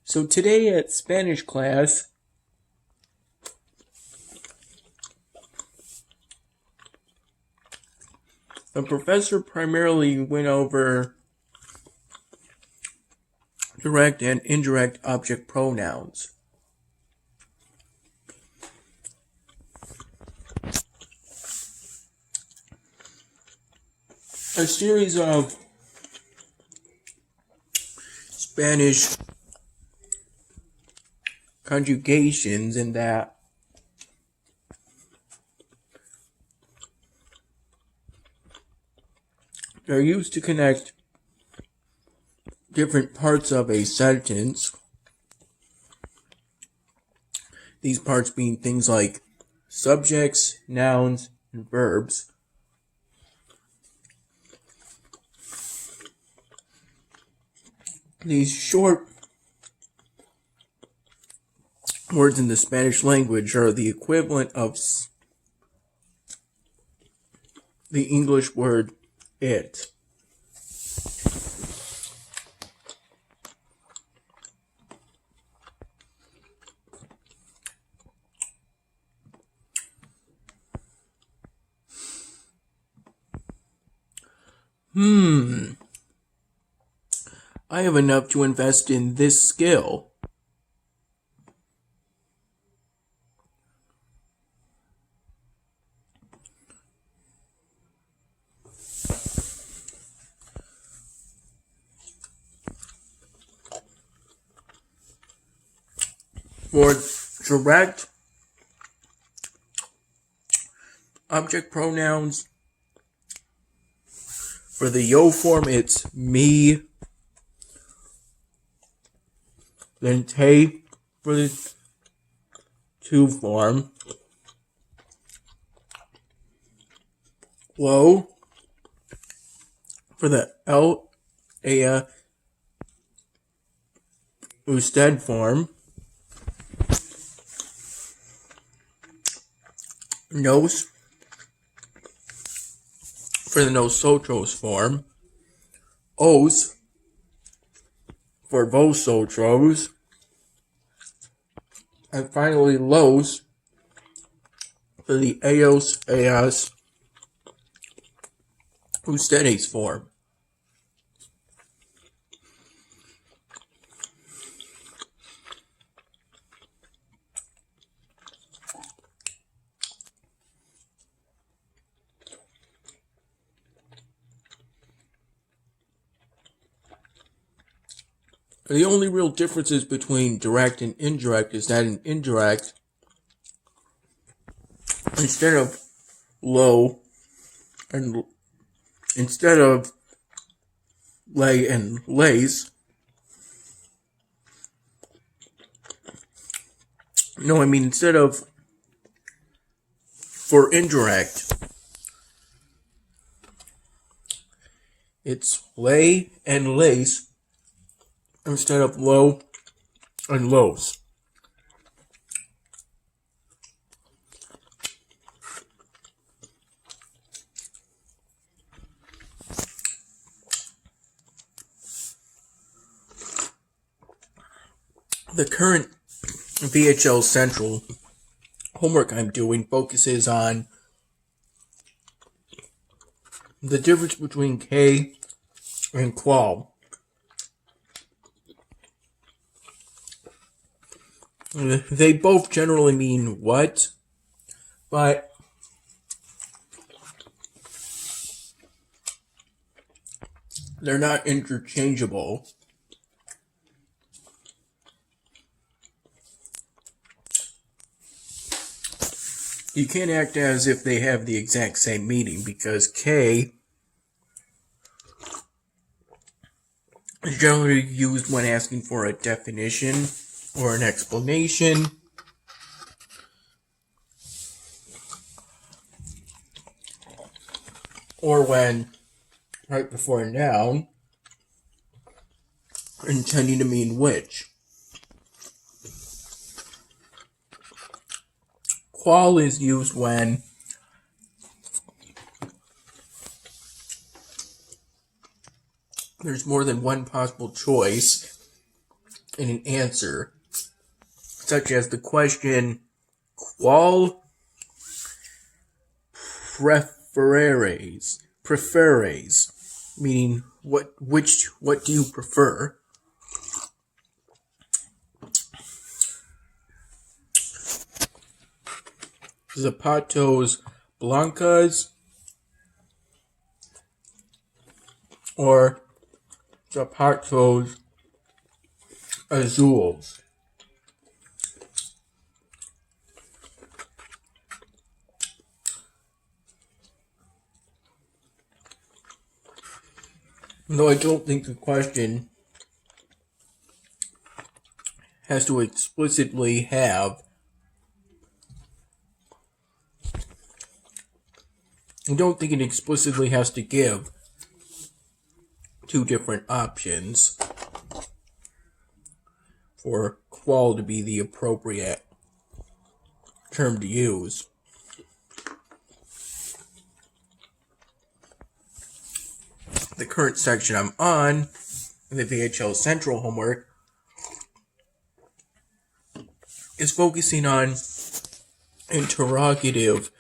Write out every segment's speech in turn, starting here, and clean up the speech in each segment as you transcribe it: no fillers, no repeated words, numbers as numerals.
So today at Spanish class, the professor primarily went over direct and indirect object pronouns. A series of Spanish conjugations in that they're used to connect different parts of a sentence. These parts being things like subjects, nouns, and verbs. These short words in the Spanish language are the equivalent of the English word it. I have enough to invest in this skill. For direct object pronouns, for the yo form, it's me. Then te for the to form. Lo for the el, ea, usted form. Nos for the nosotros form. Os for vosotros. And finally, los for the ellos, ellas, ustedes form. The only real differences between direct and indirect is that in indirect, instead of lo and instead of lay and lays, instead of for indirect, it's lay and lays instead of low and lows. The current VHL Central homework I'm doing focuses on the difference between K and qual. They both generally mean what, but they're not interchangeable. You can't act as if they have the exact same meaning because K is generally used when asking for a definition or an explanation. Or when, right before a noun, intending to mean which. Qual is used when there's more than one possible choice in an answer, such as the question, qual preferes, meaning what do you prefer? Zapatos blancas or zapatos azules? Though I don't think the question has to explicitly have, I don't think it explicitly has to give two different options for qual to be the appropriate term to use. The current section I'm on, the VHL Central homework, is focusing on interrogative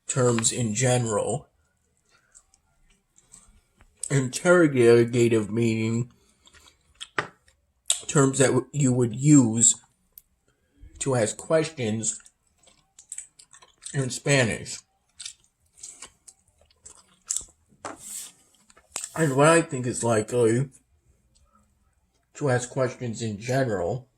terms in general. Interrogative meaning terms that you would use to ask questions in Spanish. And what I think is likely to ask questions in general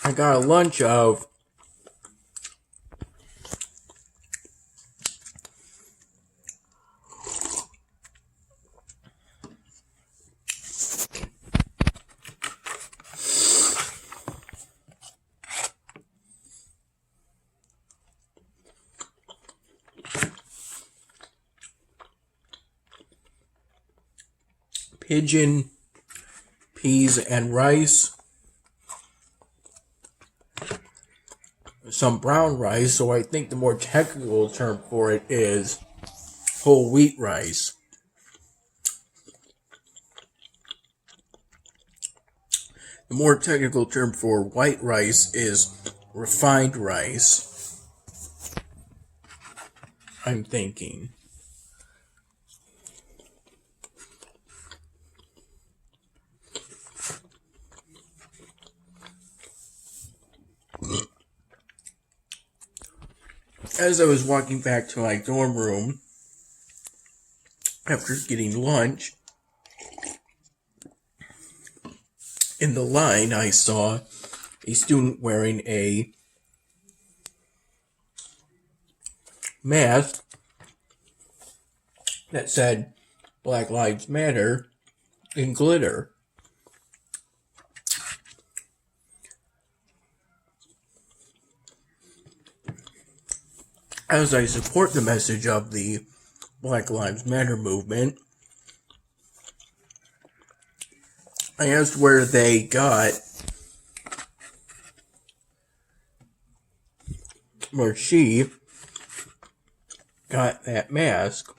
I got a lunch of pigeon, peas, and rice, some brown rice, so I think the more technical term for it is whole wheat rice. The more technical term for white rice is refined rice, I'm thinking. As I was walking back to my dorm room after getting lunch, in the line I saw a student wearing a mask that said Black Lives Matter in glitter. As I support the message of the Black Lives Matter movement, I asked where they got, where she got that mask.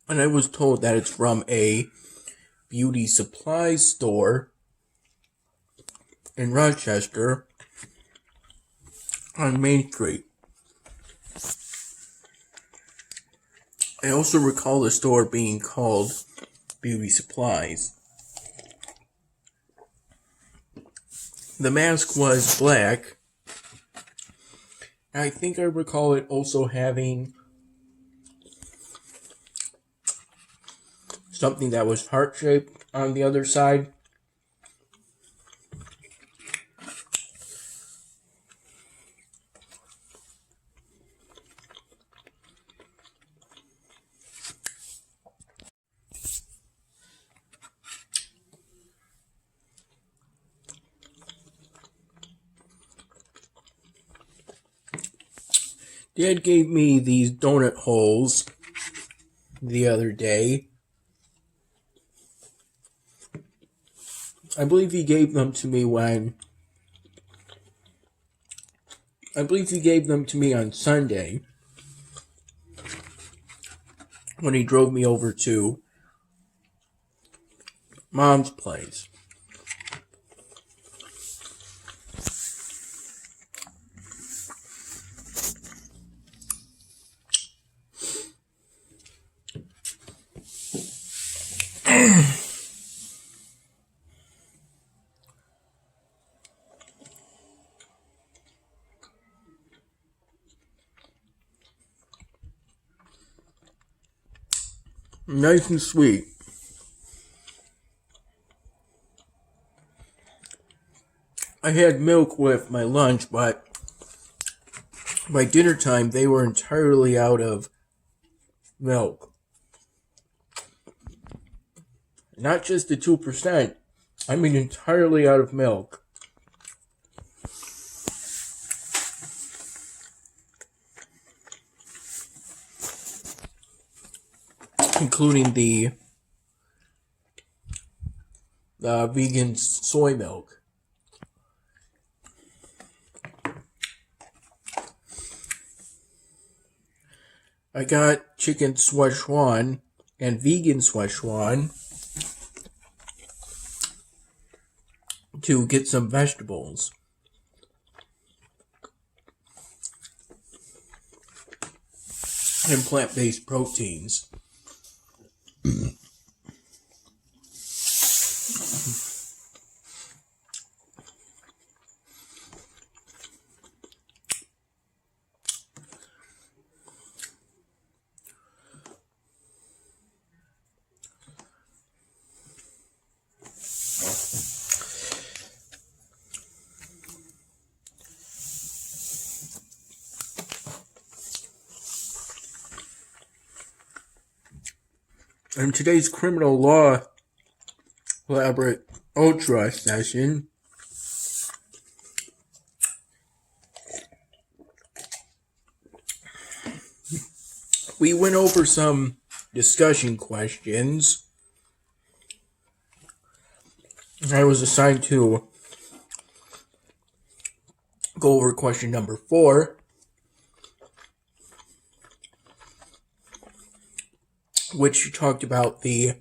And I was told that it's from a beauty supply store in Rochester on Main Street. I also recall the store being called Beauty Supplies. The mask was black. I think I recall it also having something that was heart-shaped on the other side. Dad gave me these donut holes the other day. I believe he gave them to me when... I believe he gave them to me on Sunday when he drove me over to Mom's place. Nice and sweet. I had milk with my lunch, but by dinner time they were entirely out of milk. Not just the 2%, I mean entirely out of milk. Including the vegan soy milk. I got chicken Szechuan and vegan Szechuan to get some vegetables. And plant-based proteins. In today's criminal law elaborate ultra session, we went over some discussion questions. I was assigned to go over question number 4, which talked about the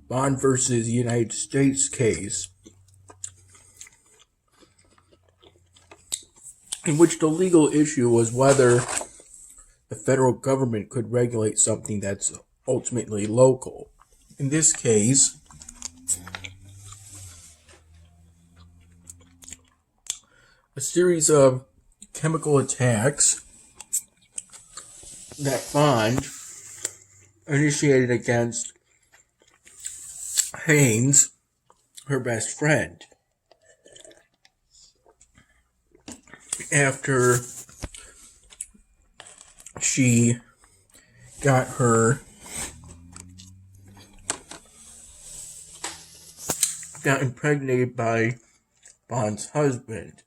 Bond versus United States case, in which the legal issue was whether the federal government could regulate something that's ultimately local. In this case, a series of chemical attacks that Bond initiated against Haynes, her best friend, after she got impregnated by Bond's husband,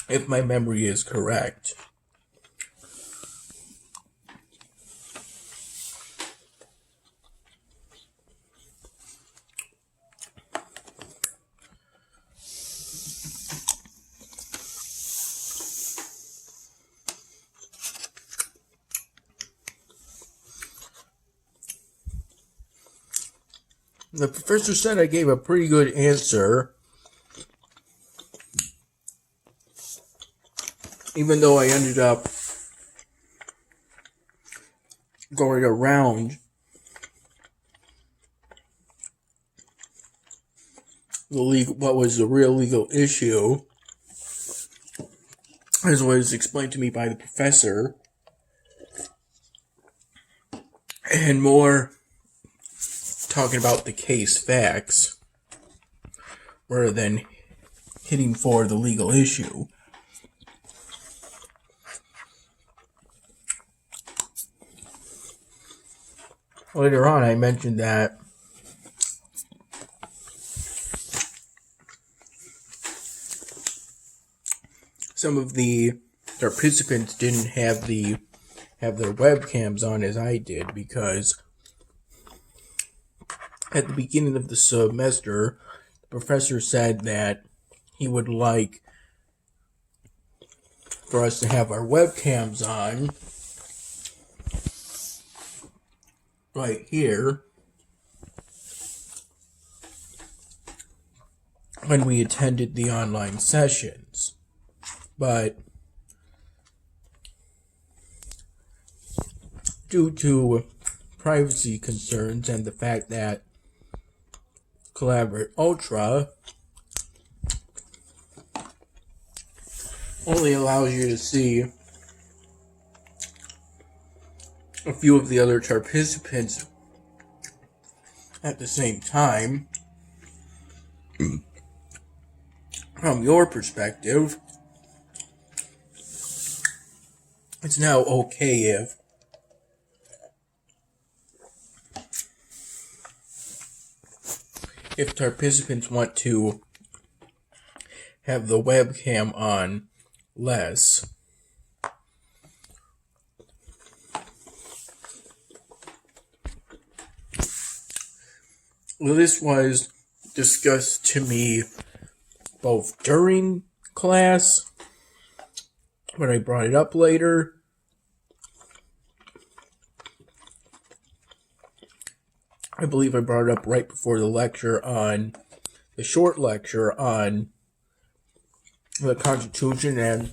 if my memory is correct. The professor said I gave a pretty good answer, even though I ended up going around what was the real legal issue, as was explained to me by the professor, and more talking about the case facts rather than hitting for the legal issue. Later on, I mentioned that some of the participants didn't have their webcams on as I did, because at the beginning of the semester, the professor said that he would like for us to have our webcams on right here when we attended the online sessions. But due to privacy concerns and the fact that Collaborate Ultra only allows you to see a few of the other participants at the same time, from your perspective, it's now okay if participants want to have the webcam on less. Well, this was discussed to me both during class, when I brought it up later, I believe I brought it up right before the short lecture on the Constitution and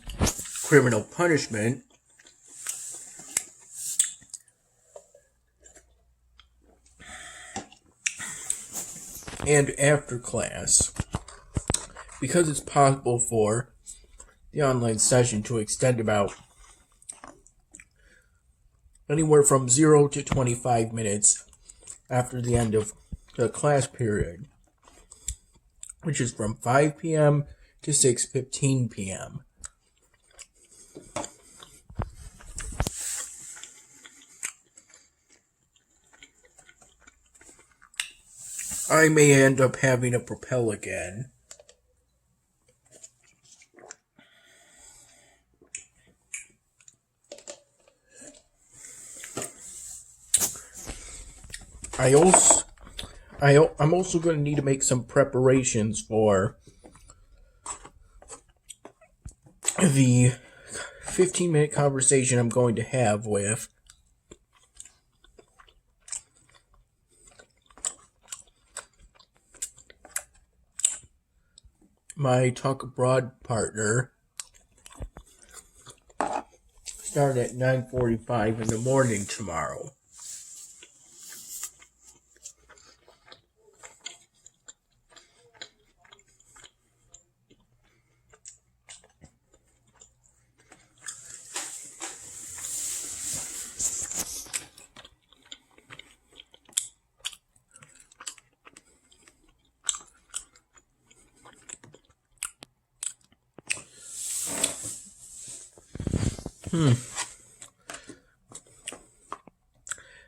criminal punishment. And after class, because it's possible for the online session to extend about anywhere from 0 to 25 minutes after the end of the class period, which is from 5 p.m. to 6:15 p.m. I may end up having a Propel again. I'm also going to need to make some preparations for the 15-minute conversation I'm going to have with my Talk Abroad partner, starting at 9:45 in the morning tomorrow.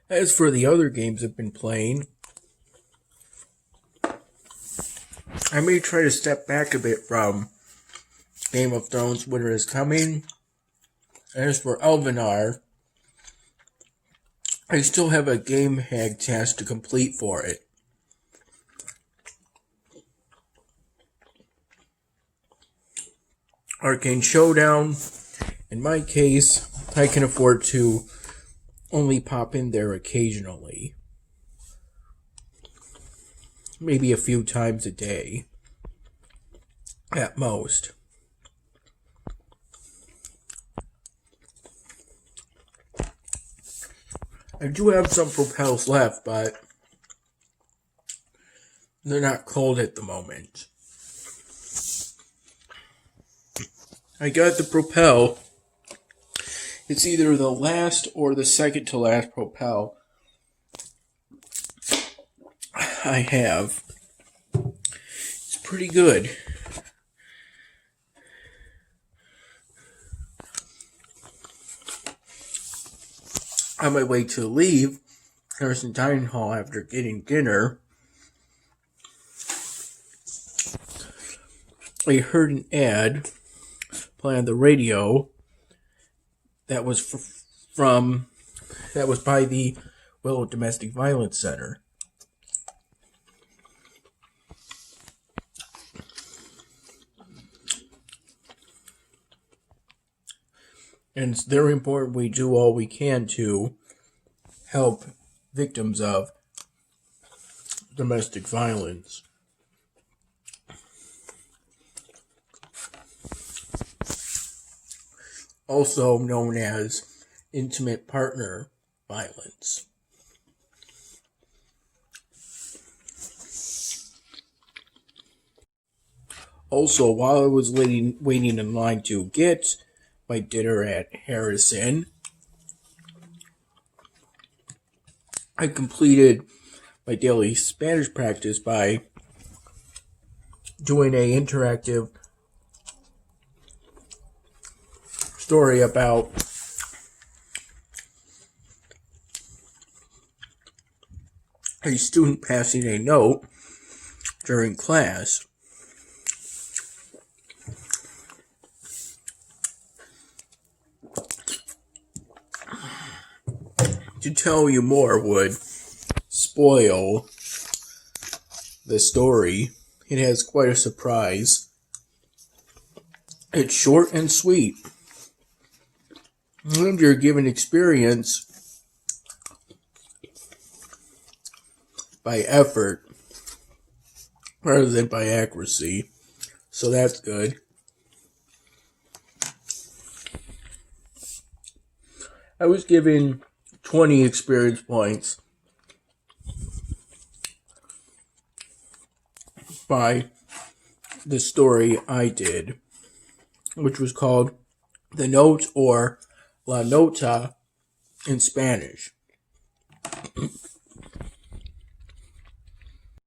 As for the other games I've been playing, I may try to step back a bit from Game of Thrones Winter is Coming. As for Elvenar, I still have a game hag task to complete for it. Arcane Showdown, in my case, I can afford to only pop in there occasionally. Maybe a few times a day, at most. I do have some Propels left, but they're not cold at the moment. I got the Propel. It's either the last or the second to last Propel I have. It's pretty good. On my way to leave Harrison Dining Hall after getting dinner, I heard an ad play on the radio that was by the Willow Domestic Violence Center. And it's very important we do all we can to help victims of domestic violence. Also known as intimate partner violence. Also, while I was waiting in line to get my dinner at Harrison, I completed my daily Spanish practice by doing an interactive story about a student passing a note during class. To tell you more would spoil the story. It has quite a surprise. It's short and sweet. And you're given experience by effort rather than by accuracy. So that's good. I was given 20 experience points by the story I did, which was called The Note, or La Nota in Spanish.